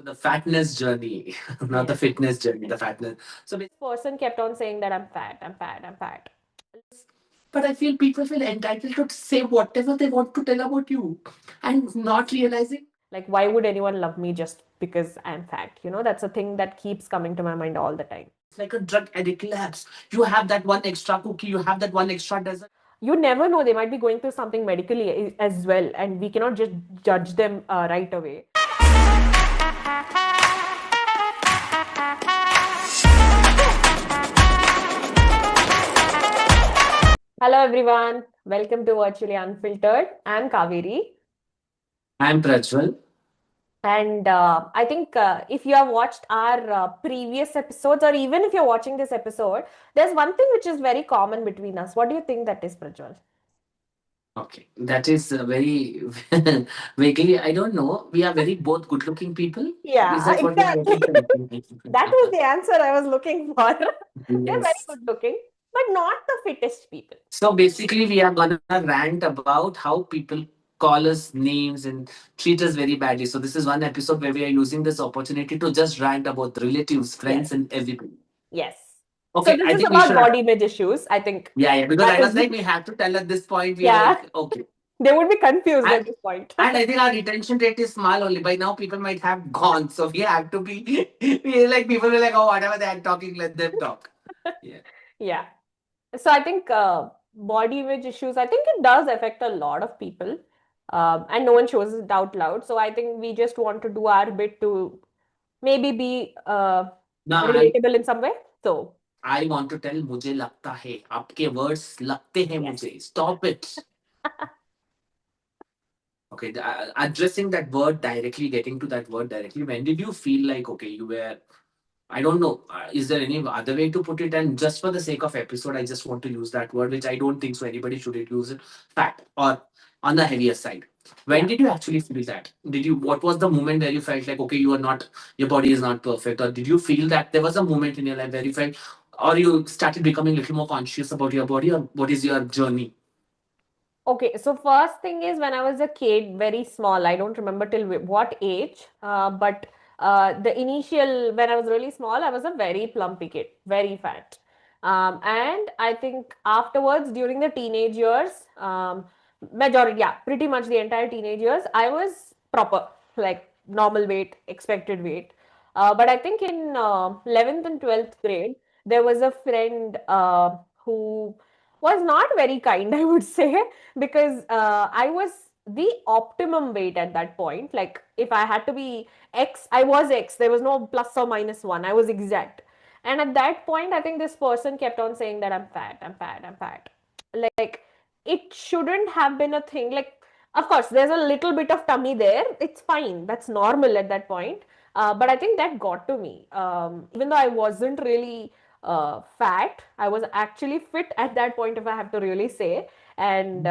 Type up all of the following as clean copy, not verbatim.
the fatness journey, not the Yes. fitness journey, the fatness. So, Person kept on saying that I'm fat, I'm fat, I'm fat. but I feel people feel entitled to say whatever they want to tell about you and not realizing. Like, why would anyone love me just because I'm fat? That's a thing that keeps coming to my mind all the time. It's like a drug addict labs. You have that one extra cookie, you have that one extra dessert. You never know, they might be going through something medically as well, and we cannot just judge them right away. Hello, everyone. Welcome to Virtually Unfiltered. I'm Kaveri. I'm Prajwal. And I think if you have watched our previous episodes, or even if you're watching this episode, there's one thing which is very common between us. What do you think that is, Prajwal? Okay, that is very vaguely. I don't know. We are very both good-looking people. Is Yeah, that what you're exactly. trying to That was the answer I was looking for. They're very Yes. good looking, but not the fittest people. So basically, we are gonna rant about how people call us names and treat us very badly. So this is one episode where we are using this opportunity to just rant about relatives, Yes, friends, and everything. yes. So Okay, this I is think we about should. body image issues. I think Yeah, yeah. Because that I was is, like, we have to tell at this point. We are yeah, like, okay. they would be confused And at this point. and I think our retention rate is small only. By now, people might have gone. So we have to be. We like people will like, oh, whatever they are talking, let them talk. Yeah. Yeah. So I think body image issues, I think it does affect a lot of people, and no one shows it out loud. So I think we just want to do our bit to maybe be No, relatable in some way. So I want to tell मुझे लगता है आपके words लगते हैं yes. मुझे. Stop it. Okay, addressing that word directly, getting to that word directly. When did you feel like okay, you were? I don't know. Is there any other way to put it? And just for the sake of episode, I just want to use that word, which I don't think so. Anybody should use it. Fat or on the heavier side. When Yeah. did you actually feel that? Did you? What was the moment where you felt like okay, you are not, your body is not perfect, or did you feel that there was a moment in your life where you felt, or you started becoming a little more conscious about your body, or what is your journey? Okay, so first thing is when I was a kid, very small, I don't remember till what age, but the initial, when I was really small, I was a very plumpy kid, very fat. And I think afterwards, during the teenage years, majority, yeah, pretty much the entire teenage years, I was proper, like normal weight, expected weight. But I think in 11th and 12th grade, there was a friend who was not very kind, I would say, because I was the optimum weight at that point. Like if I had to be X, I was X. There was no plus or minus one. I was exact. And at that point, I think this person kept on saying that I'm fat, I'm fat, I'm fat. Like it shouldn't have been a thing. Like, of course, there's a little bit of tummy there. It's fine. That's normal at that point. But I think that got to me. Even though I wasn't really fat, I was actually fit at that point, if I have to really say. And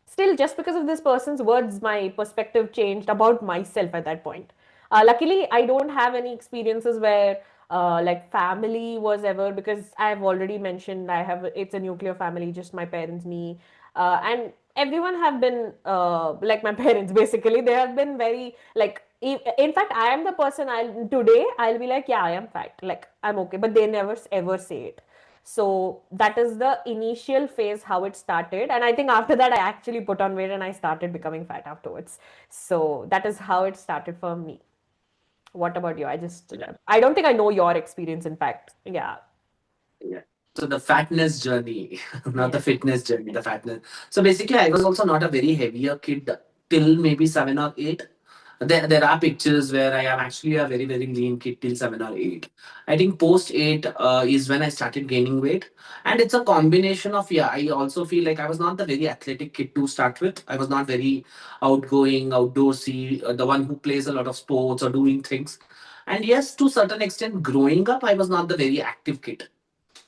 still, just because of this person's words, my perspective changed about myself at that point. Luckily, I don't have any experiences where like family was ever, because I've already mentioned I have, it's a nuclear family, just my parents, me, and everyone have been like my parents. Basically, they have been very like. In fact, I am the person. I'll be like, yeah, I am fat. Like I'm okay, but they never ever say it. So that is the initial phase how it started. And I think after that, I actually put on weight and I started becoming fat afterwards. So that is how it started for me. What about you? I don't think I know your experience, in fact. Yeah. Yeah. So the fatness journey, not the Yes. fitness journey, the fatness. So basically, I was also not a very heavier kid till maybe 7 or 8. There are pictures where I am actually a very, very lean kid till 7 or 8. I think post 8 is when I started gaining weight. And it's a combination of, yeah, I also feel like I was not the very athletic kid to start with. I was not very outgoing, outdoorsy, the one who plays a lot of sports or doing things. And yes, to certain extent, growing up, I was not the very active kid.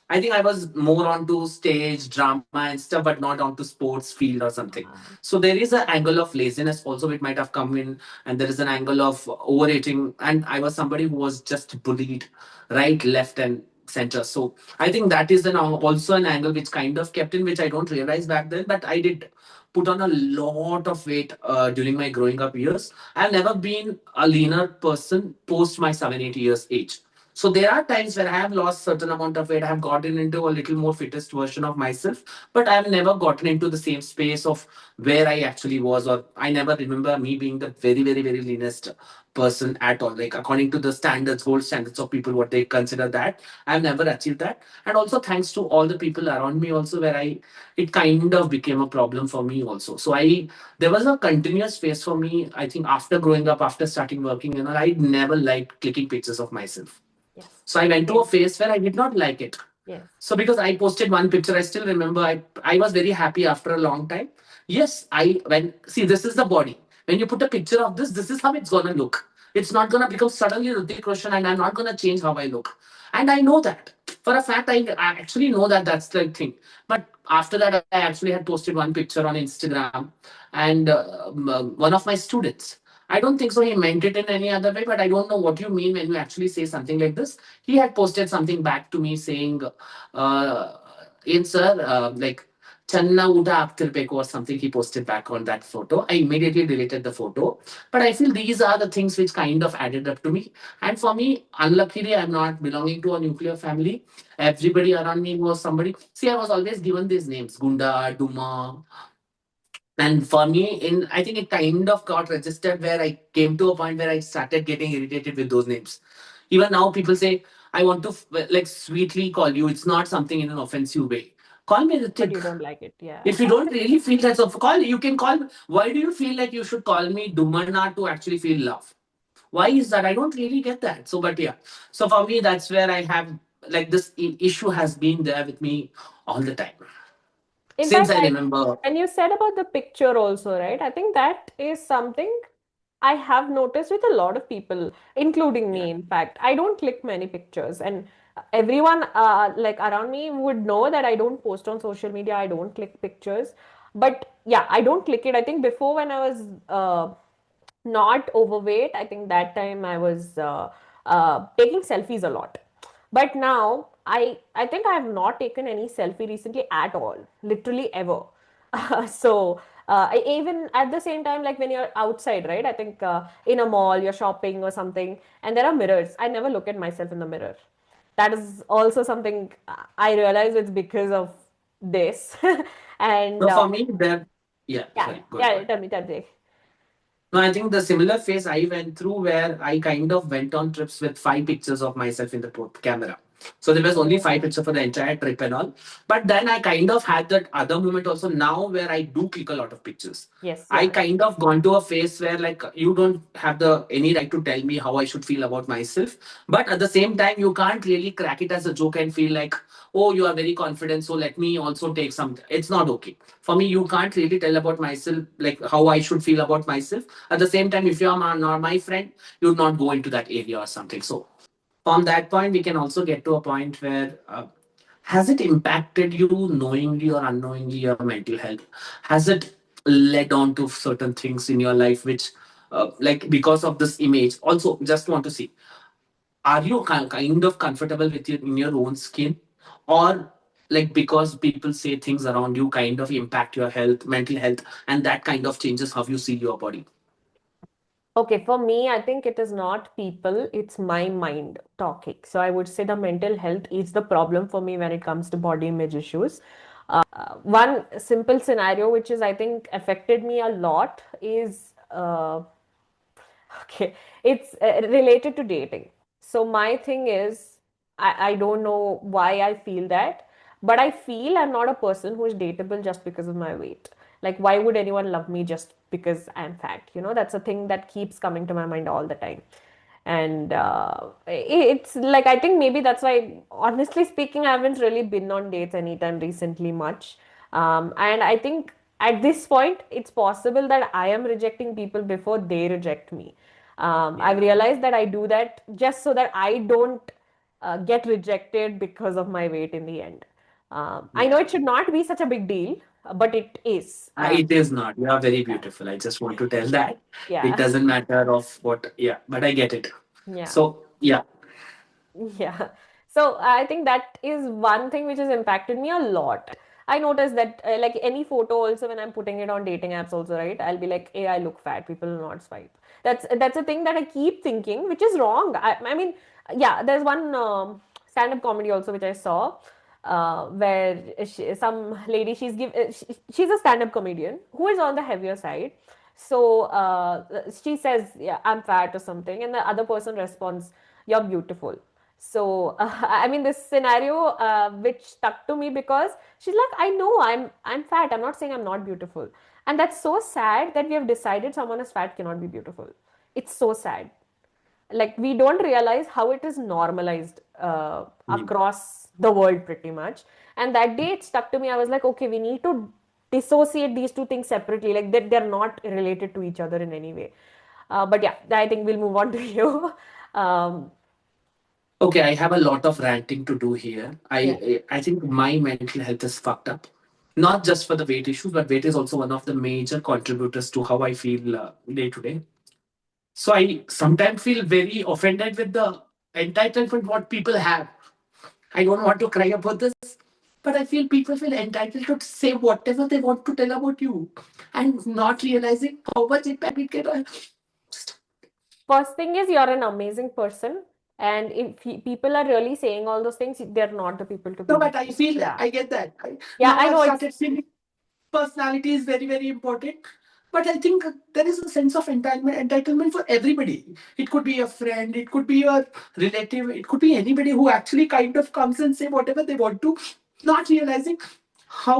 I think I was more onto stage, drama, and stuff, but not onto sports field or something. So there is an angle of laziness also, it might have come in, and there is an angle of overeating. And I was somebody who was just bullied right, left, and center. So I think that is also an angle which kind of kept in, which I don't realize back then, but I did put on a lot of weight during my growing up years. I've never been a leaner person post my 7 8 years age. So there are times when I have lost certain amount of weight. I have gotten into a little more fittest version of myself, but I have never gotten into the same space of where I actually was, or I never remember me being the very, very, very leanest person at all. Like according to the standards, gold standards of people, what they consider that, I've never achieved that. And also thanks to all the people around me, also where it kind of became a problem for me also. So there was a continuous phase for me. I think after growing up, after starting working, I never liked clicking pictures of myself. Yes. So I went to a Same. phase where I did not like it. Yes. So because I posted one picture, I still remember I was very happy after a long time. Yes, I when see this is the body. When you put a picture of this is how it's gonna look. It's not gonna become suddenly Hrithik Roshan, and I'm not gonna change how I look. And I know that. For a fact, I actually know that that's the thing. But after that, I actually had posted one picture on Instagram, and one of my students. I don't think so. He meant it in any other way, but I don't know what you mean when you actually say something like this. He had posted something back to me saying, in sir, like Channa Uda Aptirpeko or something he posted back on that photo. I immediately deleted the photo. But I feel these are the things which kind of added up to me. And for me, unluckily, I'm not belonging to a nuclear family. Everybody around me was somebody. See, I was always given these names Gunda, Duma, and for me, in I think it kind of got registered where I came to a point where I started getting irritated with those names. Even now, people say, I want to like sweetly call you. It's not something in an offensive way. Call me But Ritik. you don't like it. Yeah. If you don't really feel that, so call you can call. Why do you feel like you should call me Dumana to actually feel love? Why is that? I don't really get that. So, but yeah. So for me, that's where I have like this issue has been there with me all the time In since fact, I remember. and you said about the picture also, right? I think that is something I have noticed with a lot of people, including Yeah. me, in fact. I don't click many pictures, and everyone like around me would know that I don't post on social media, I don't click pictures. But yeah, I don't click it. I think before when I was not overweight, I think that time I was taking selfies a lot. But now I think I have not taken any selfie recently at all, literally ever. So even at the same time, like when you're outside, right? I think in a mall, you're shopping or something, and there are mirrors. I never look at myself in the mirror. That is also something I realize it's because of this. And So for me, there. Yeah. yeah, Sorry. Go ahead. yeah, tell me. No, I think the similar phase I went through where I kind of went on trips with 5 pictures of myself in the camera. So there was only 5 pictures for the entire trip and all. But then I kind of had that other moment also now where I do click a lot of pictures. Yes, I yeah. kind of gone to a phase where like you don't have the any right to tell me how I should feel about myself. But at the same time, you can't really crack it as a joke and feel like, oh, you are very confident, so let me also take some. It's not okay. For me, you can't really tell about myself like how I should feel about myself. At the same time, if you are not my friend, you would not go into that area or something. So from that point, we can also get to a point where has it impacted you knowingly or unknowingly your mental health? Has it led on to certain things in your life which, like because of this image? Also, just want to see, are you kind of comfortable with your in your own skin, or like because people say things around you kind of impact your health, mental health, and that kind of changes how you see your body? Okay, for me, I think it is not people, it's my mind talking. So I would say the mental health is the problem for me when it comes to body image issues. One simple scenario which is I think affected me a lot is okay, it's related to dating. So my thing is, I don't know why I feel that, but I feel I'm not a person who is dateable just because of my weight. Like, why would anyone love me just because I'm fat? That's a thing that keeps coming to my mind all the time. And it's like, I think maybe that's why, honestly speaking, I haven't really been on dates anytime recently much. And I think at this point, it's possible that I am rejecting people before they reject me. I've Yeah. realized that I do that just so that I don't get rejected because of my weight in the end. I know Yeah. it should not be such a big deal, but it is. It is not. You are very beautiful. I just want to tell that. It Yeah, doesn't matter of what, yeah, but I get it. yeah. So, yeah. Yeah. So I think that is one thing which has impacted me a lot. I noticed that like any photo also when I'm putting it on dating apps also, right? I'll be like, hey, I look fat. People will not swipe. That's a thing that I keep thinking, which is wrong. I mean, yeah, there's one stand-up comedy also which I saw where some lady she's a stand-up comedian who is on the heavier side. So she says, "Yeah, I'm fat" or something, and the other person responds, "You're beautiful." So I mean, this scenario which stuck to me because she's like, "I know I'm fat. I'm not saying I'm not beautiful," and that's so sad that we have decided someone is fat cannot be beautiful. It's so sad. Like we don't realize how it is normalized Mm. across the world pretty much. And that day it stuck to me. I was like, okay, we need to dissociate these two things separately, like that they're not related to each other in any way. But yeah, I think we'll move on to you. um, Okay, I have a lot of ranting to do here. yeah. I think my mental health is fucked up. Not just for the weight issues, but weight is also one of the major contributors to how I feel day to day. So I sometimes feel very offended with the entitlement what people have. I don't want to cry about this, but I feel people feel entitled to say whatever they want to tell about you, and not realizing how much impact it can. First thing is you're an amazing person, and if people are really saying all those things, they're not the people to No, believe. but I feel Yeah. I get that. Yeah, Now I I've know it's started feeling personality is very, very important. But I think there is a sense of entitlement for everybody. It could be a friend, it could be your relative, it could be anybody who actually kind of comes and say whatever they want to, not realizing how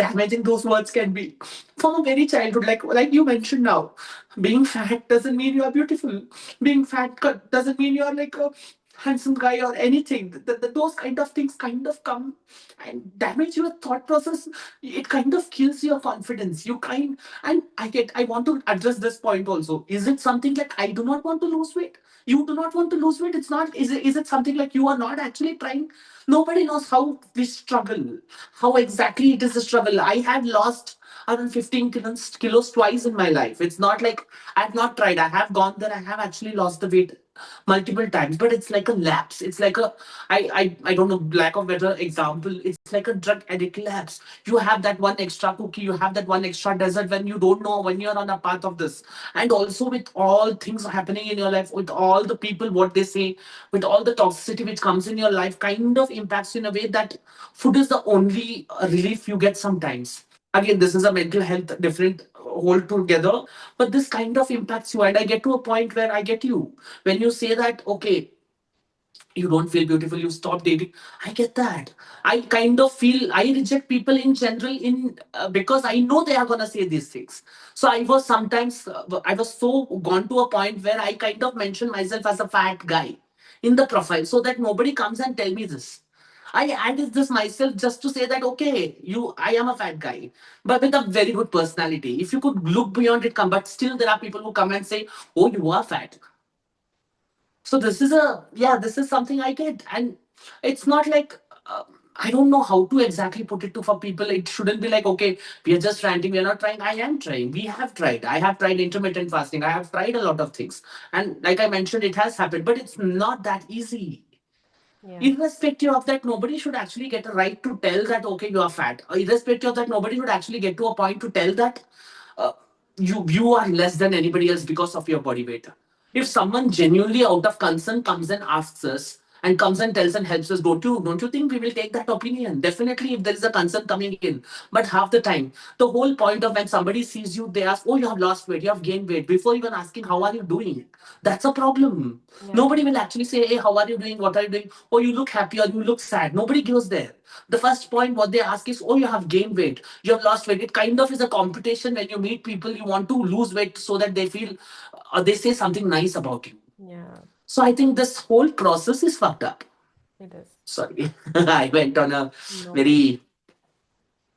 damaging those words can be from a very childhood. Like you mentioned now, being fat doesn't mean you are beautiful. Being fat doesn't mean you are like a handsome guy or anything. Those kind of things kind of come and damage your thought process. It kind of kills your confidence. And I want to address this point also. Is it something like I do not want to lose weight? You do not want to lose weight? It's not. Is it something like you are not actually trying? Nobody knows how we struggle, how exactly it is a struggle. I have lost around 15 kilos twice in my life. It's not like I've not tried. I have gone there. I have actually lost the weight multiple times, but it's like a lapse. It's like a I don't know, lack of better example. It's like a drug addict lapse. You have that one extra cookie, you have that one extra dessert when you don't know when you're on a path of this. And also with all things happening in your life, with all the people what they say, with all the toxicity which comes in your life, kind of impacts you in a way that food is the only relief you get sometimes. Again, this is a mental health different whole together, but this kind of impacts you. And I get to a point where I get you when you say that, okay, you don't feel beautiful, you stop dating. I get that. I kind of feel I reject people in general in because I know they are going to say these things. So I was sometimes I was so gone to a point where I kind of mention myself as a fat guy in the profile so that nobody comes and tell me this. I added this myself just to say that, okay, I am a fat guy, but with a very good personality. If you could look beyond it, come, but still there are people who come and say, oh, you are fat. So this is this is something I get. And it's not like I don't know how to exactly put it to for people. It shouldn't be like, okay, we are just ranting, we are not trying. I am trying. We have tried. I have tried intermittent fasting. I have tried a lot of things. And like I mentioned, it has happened, but it's not that easy. yeah. Irrespective of that, nobody should actually get a right to tell that, okay, you are fat. Or irrespective of that, nobody should actually get to a point to tell that uh, you are less than anybody else because of your body weight. If someone genuinely out of concern comes and asks us and comes and tells and helps us, don't you think we will take that opinion? Definitely, if there is a concern coming in. But half the time, the whole point of when somebody sees you, they ask, oh, you have lost weight, you have gained weight, before even asking how are you doing. That's a problem. Yeah. Nobody will actually say, hey, how are you doing? What are you doing? Oh, you look happy or you look sad. Nobody goes there. The first point, what they ask is, oh, you have gained weight. You have lost weight. It kind of is a competition when you meet people. You want to lose weight so that they feel, or they say something nice about you. Yeah, So I think this whole process is fucked up. it is. Sorry, I went on a No problem. very,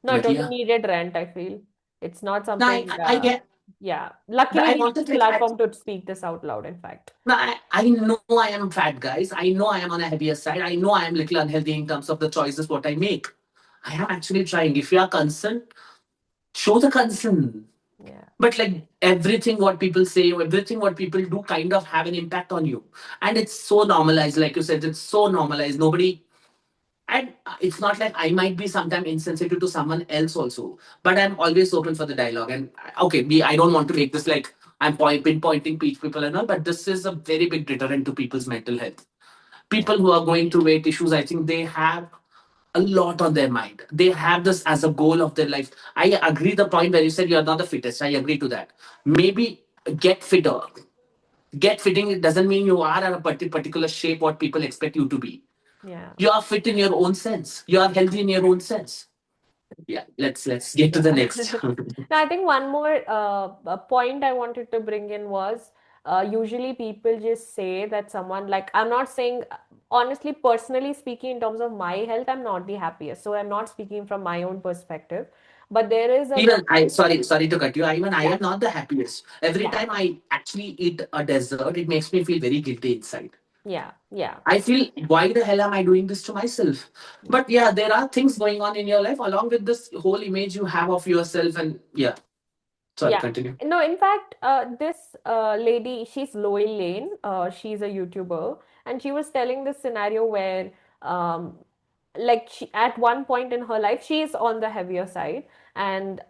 No, it but was a yeah. needed rant, I feel. It's not No, something, I get, yeah. Luckily, I we have wanted this to explain. platform to speak this out loud, in fact. No, I know I am fat, guys. I know I am on a heavier side. I know I am little unhealthy in terms of the choices what I make. I am actually trying. If you are concerned, show the concern. Yeah. But like everything what people say, everything what people do kind of have an impact on you. And it's so normalized, like you said, it's so normalized. Nobody, and it's not like I might be sometimes insensitive to someone else also, but I'm always open for the dialogue. And okay, I don't want to make this like I'm pinpointing people and all, but this is a very big deterrent to people's mental health. Yeah. People who are going through weight issues, I think they have a lot on their mind. They have this as a goal of their life. I agree the point where you said you're not the fittest. I agree to that. Maybe get fitter. Get fitting, it doesn't mean you are in a particular shape what people expect you to be. Yeah. You are fit in your own sense. You are healthy in your own sense. Yeah, let's get to the Yeah. next. Now, I think one more point I wanted to bring in was usually people just say that someone, like, I'm not saying, honestly, personally speaking, in terms of my health, I'm not the happiest. So I'm not speaking from my own perspective. But there is a Even lot. I, sorry to cut you. Even I Yeah. am not the happiest. Every Yeah. time I actually eat a dessert, it makes me feel very guilty inside. Yeah. Yeah. I feel, why the hell am I doing this to myself? Yeah. But yeah, there are things going on in your life along with this whole image you have of yourself. And yeah, sorry, Yeah. continue. No, in fact, this lady, she's Loy Lane. She's a YouTuber, and she was telling this scenario where, um, like, she, at one point in her life, she is on the heavier side, and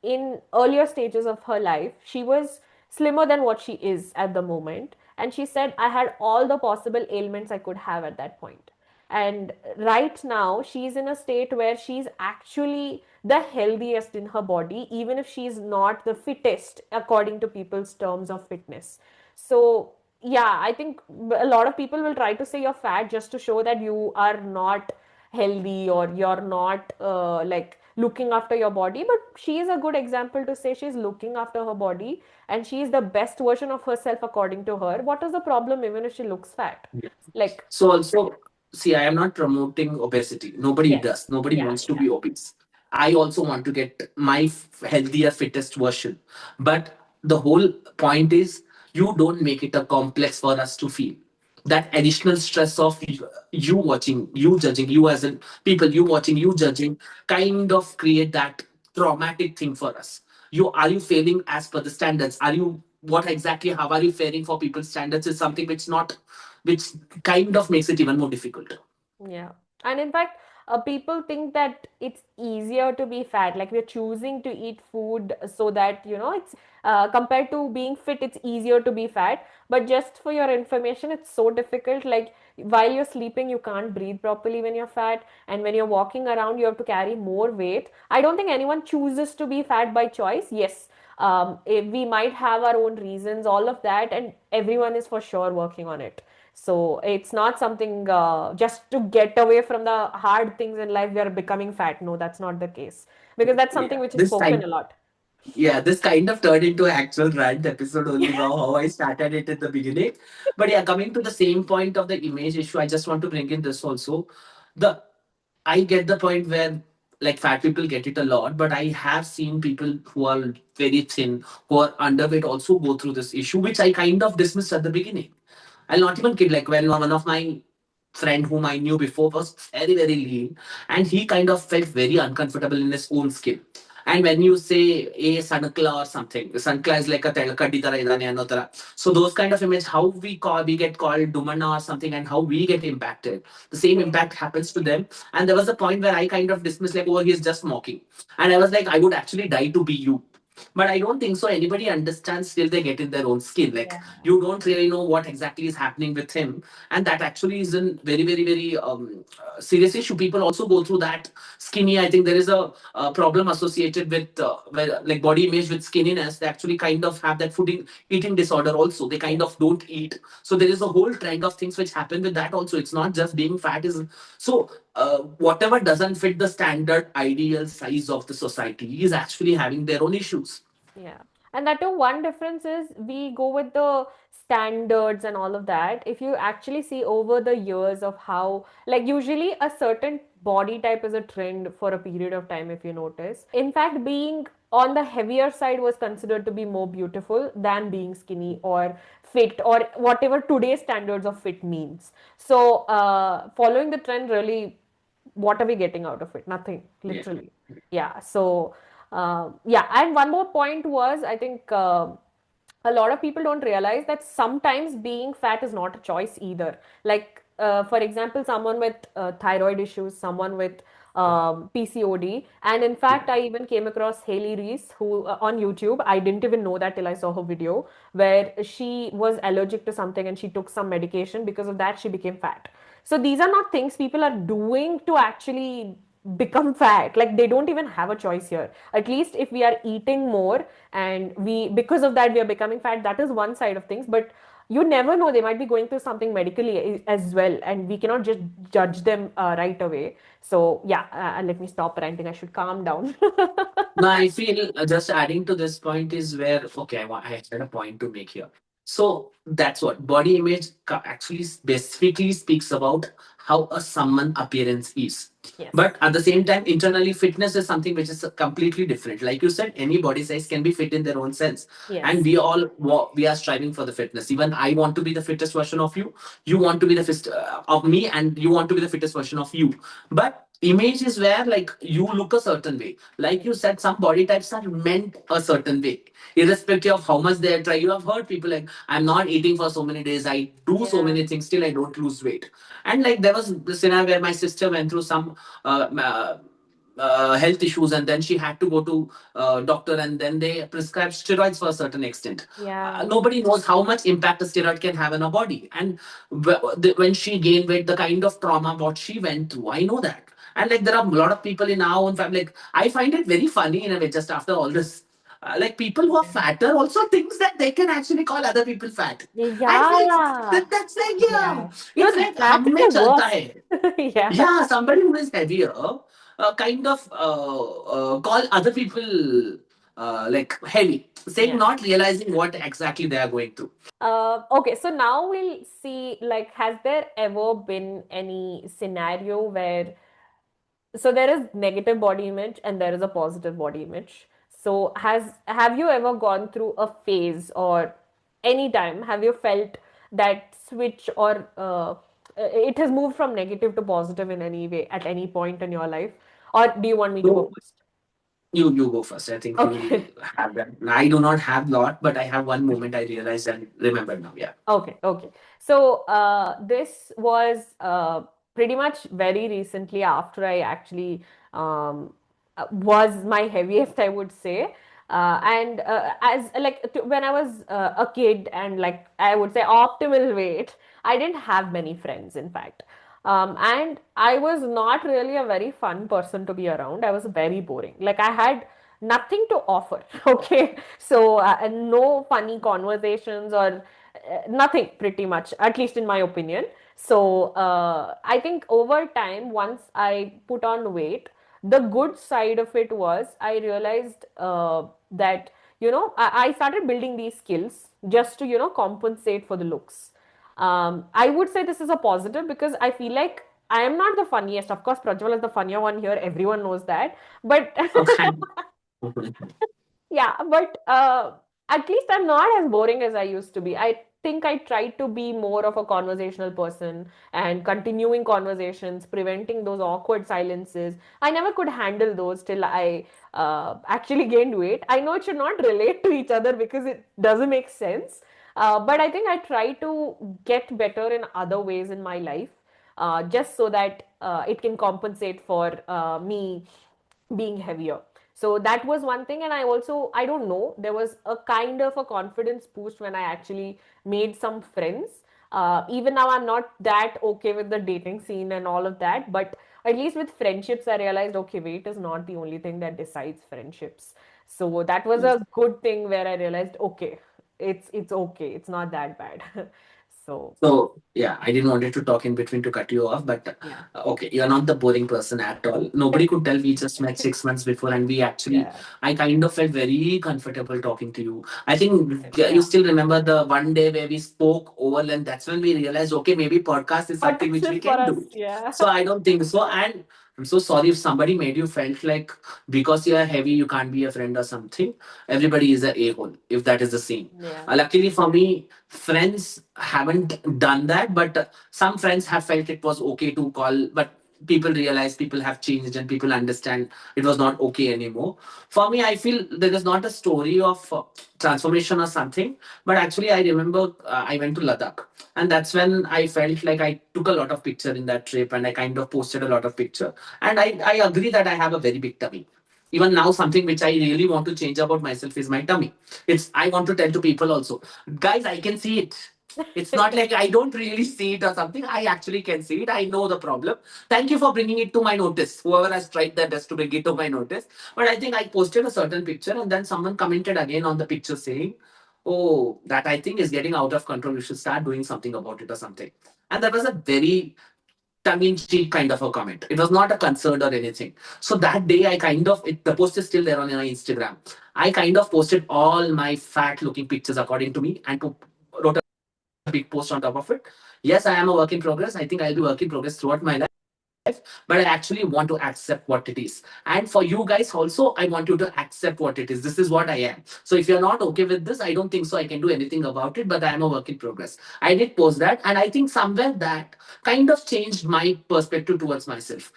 in earlier stages of her life, she was slimmer than what she is at the moment. And she said, I had all the possible ailments I could have at that point. And right now, she's in a state where she's actually the healthiest in her body, even if she's not the fittest according to people's terms of fitness. So, yeah, I think a lot of people will try to say you're fat just to show that you are not healthy or you're not like looking after your body. But she is a good example to say she's looking after her body and she is the best version of herself according to her. What is the problem even if she looks fat? Like, So also, see, I am not promoting obesity. Nobody yes, does. Nobody yeah, wants to yeah, be obese. I also want to get my healthier, fittest version. But the whole point is, you don't make it a complex for us to feel. That additional stress of you watching, you judging, you as in people, you watching, you judging, kind of create that traumatic thing for us. You failing as per the standards? Are you, what exactly? How are you faring for people's standards? Is something which kind of makes it even more difficult. yeah. And in fact, people think that it's easier to be fat. Like we're choosing to eat food so that, it's compared to being fit, it's easier to be fat. But just for your information, it's so difficult. Like while you're sleeping, you can't breathe properly when you're fat. And when you're walking around, you have to carry more weight. I don't think anyone chooses to be fat by choice. Yes, we might have our own reasons, all of that, and everyone is for sure working on it. So it's not something just to get away from the hard things in life, we are becoming fat. No, that's not the case. Because that's something Yeah, which is this spoken time, a lot. yeah, this kind of turned into an actual rant episode only. Wow, how I started it at the beginning. But yeah, coming to the same point of the image issue, I just want to bring in this also. The I get the point where like fat people get it a lot, but I have seen people who are very thin, who are underweight also go through this issue, which I kind of dismissed at the beginning. I'll not even kid, like when one of my friend whom I knew before was very, very lean, and he kind of felt very uncomfortable in his own skin. And when you say a Sanakla or something, Sankla is like a Telakadi tara idane ano tara. So those kind of image, how we get called Dumana or something, and how we get impacted. The same impact happens to them. And there was a point where I kind of dismissed like, oh, he's just mocking. And I was like, I would actually die to be you. But I don't think so. Anybody understands till they get in their own skin. Like Yeah. you don't really know what exactly is happening with him, and that actually is a very, very, very serious issue. People also go through that skinny. I think there is a problem associated with like body image with skinniness. They actually kind of have that eating disorder. Also, they kind Yes. of don't eat. So there is a whole trend of things which happen with that. Also, it's not just being fat. Is so whatever doesn't fit the standard ideal size of the society is actually having their own issues. Yeah. And that too, one difference is we go with the standards and all of that. If you actually see over the years of how, like, usually a certain body type is a trend for a period of time, if you notice. In fact, being on the heavier side was considered to be more beautiful than being skinny or fit or whatever today's standards of fit means. So, following the trend really, what are we getting out of it? Nothing, Yeah. literally. Yeah. So, Yeah, and one more point was, I think a lot of people don't realize that sometimes being fat is not a choice either. Like, for example, someone with thyroid issues, someone with PCOD. And in fact, I even came across Haley Reese, who on YouTube, I didn't even know that till I saw her video, where she was allergic to something and she took some medication. Because of that, she became fat. So these are not things people are doing to actually become fat. Like, they don't even have a choice here. At least if we are eating more and we, because of that, we are becoming fat, that is one side of things. But you never know, they might be going through something medically as well, and we cannot just judge them right away. So yeah, let me stop ranting, I should calm down. No, I feel just adding to this point is where, okay, I had a point to make here. So that's what body image actually specifically speaks about how a someone appearance is. Yes. But at the same time, internally, fitness is something which is completely different. Like you said, any body size can be fit in their own sense, and Yes. we all we are striving for the fitness. Even I want to be the fittest version of you. You want to be the fittest of me, and you want to be the fittest version of you. But image is where like you look a certain way. Like you said, some body types are meant a certain way, irrespective of how much they try. You have heard people like, I'm not eating for so many days, I do so Yeah. many things, still I don't lose weight. And like there was the scenario where my sister went through some health issues, and then she had to go to doctor, and then they prescribed steroids for a certain extent. Yeah. Nobody knows how much impact a steroid can have on a body. And when she gained weight, the kind of trauma what she went through, I know that. And like there are a lot of people in our own family. Like I find it very funny in a way. Just after all this, like people who are fatter also thinks that they can actually call other people fat. I feel Yeah. that's like, yeah, Yeah. it's No, like that hum is mein the chalta worst. hai. Yeah. Yeah, somebody who is heavier kind of call other people like heavy, saying Yeah. not realizing what exactly they are going through. Okay, so now we'll see, like, has there ever been any scenario where, so there is negative body image and there is a positive body image. So have you ever gone through a phase, or any time have you felt that switch, or it has moved from negative to positive in any way at any point in your life? Or do you want me to go So first? you go first. I think Okay. you have that. I do not have lot, but I have one moment I realized and remember now. Yeah. Okay, okay. So this was pretty much very recently after I actually was my heaviest, I would say. And as like when I was a kid and like I would say optimal weight, I didn't have many friends, in fact. And I was not really a very fun person to be around. I was very boring. Like I had nothing to offer. Okay, so and no funny conversations or nothing, pretty much, at least in my opinion. So I think over time, once I put on weight, the good side of it was I realized that, I started building these skills just to, compensate for the looks. I would say this is a positive because I feel like I am not the funniest. Of course, Prajwal is the funnier one here. Everyone knows that. But Okay. yeah, but at least I'm not as boring as I used to be. I think I tried to be more of a conversational person and continuing conversations, preventing those awkward silences. I never could handle those till I actually gained weight. I know it should not relate to each other because it doesn't make sense. But I think I try to get better in other ways in my life, just so that it can compensate for me being heavier. So that was one thing. And I also, I don't know, there was a kind of a confidence boost when I actually made some friends. Even now, I'm not that okay with the dating scene and all of that, but at least with friendships, I realized, okay, weight is not the only thing that decides friendships. So that was a good thing where I realized, okay, it's okay, it's not that bad. So So yeah, I didn't want to talk in between to cut you off, but yeah. okay, you're not the boring person at all. Nobody could tell. We just met 6 months before, and we actually, Yeah. I kind of felt very comfortable talking to you. I think Yeah. you still remember the one day where we spoke over length. That's when we realized, okay, maybe podcast is something Podcast which we is for can us. do. Yeah. So I don't think so, and I'm so sorry if somebody made you felt like because you are heavy you can't be a friend or something. Everybody is a a-hole if that is the same. Yeah. Luckily for me, friends haven't done that, but some friends have felt it was okay to call. But people realize people have changed and people understand it was not okay anymore. For me, I feel there is not a story of transformation or something, but actually I remember I went to Ladakh, and that's when I felt like I took a lot of picture in that trip, and I kind of posted a lot of picture. And I agree that I have a very big tummy. Even now, something which I really want to change about myself is my tummy. It's I want to tell to people also, guys, I can see it. It's not like I don't really see it or something. I actually can see it. I know the problem. Thank you for bringing it to my notice. Whoever has tried their best to bring it to my notice. But I think I posted a certain picture, and then someone commented again on the picture saying, "Oh, that I think is getting out of control. You should start doing something about it or something." And that was a very tongue-in-cheek kind of a comment. It was not a concern or anything. So that day, I kind of the post is still there on my Instagram. I kind of posted all my fat-looking pictures according to me, and wrote a big post on top of it. Yes, I am a work in progress. I think I'll be work in progress throughout my life, but I actually want to accept what it is. And for you guys also, I want you to accept what it is. This is what I am. So if you're not okay with this, I don't think so I can do anything about it, but I am a work in progress. I did post that, and I think somewhere that kind of changed my perspective towards myself.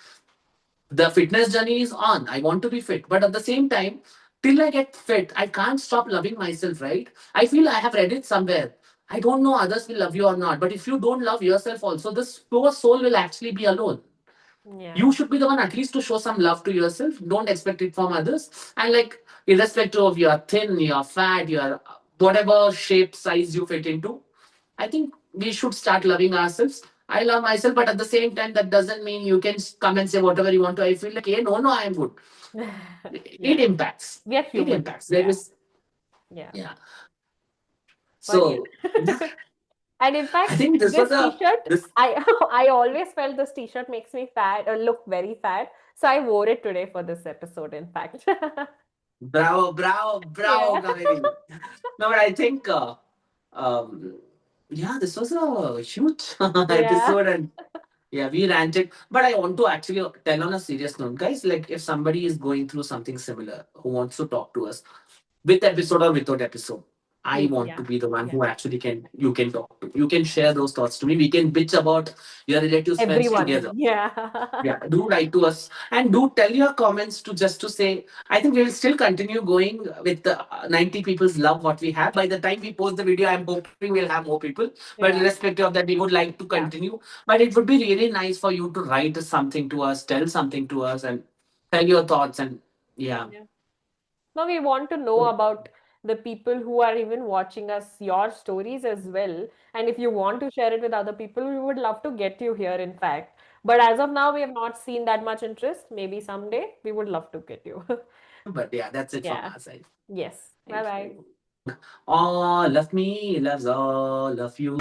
The fitness journey is on. I want to be fit, but at the same time, till I get fit, I can't stop loving myself, right? I feel I have read it somewhere. I don't know others will love you or not, but if you don't love yourself also, this poor soul will actually be alone. You Yeah. should be the one at least to show some love to yourself. Don't expect it from others. And like, irrespective of you're thin, you're fat, you're whatever shape, size you fit into, I think we should start loving ourselves. I love myself, but at the same time, that doesn't mean you can come and say whatever you want to. I feel like, hey, no, no, I am good. It Yeah. impacts. We are It human. impacts. There Yeah. is, Yeah. yeah. But yeah. So, yeah, And in I fact, think this was this a, t-shirt, this, I I always felt this t-shirt makes me fat or look very fat. So I wore it today for this episode, in fact. bravo, bravo, bravo, Yeah. Kaveri. No, but I think, um, yeah, this was a huge Yeah. episode, and yeah, we ranted. But I want to actually tell on a serious note, guys. Like, if somebody is going through something similar, who wants to talk to us, with episode or without episode, I want Yeah. to be the one Yeah. who actually can you can talk to. You can share those thoughts to me. We can bitch about your relatives, friends Everyone. together. Yeah. Yeah, do write to us and do tell your comments to just to say. I think we will still continue going with the 90 people's love what we have. By the time we post the video, I'm hoping we'll have more people. But Yeah. irrespective of that, we would like to Yeah. continue. But it would be really nice for you to write something to us, tell something to us, and tell your thoughts. And yeah. Yeah. Now we want to know about the people who are even watching us, your stories as well. And if you want to share it with other people, we would love to get you here, in fact. But as of now, we have not seen that much interest. Maybe someday we would love to get you. But yeah, that's it from Yeah. our side. Yes. Bye Thank bye. you. All of me loves all of you.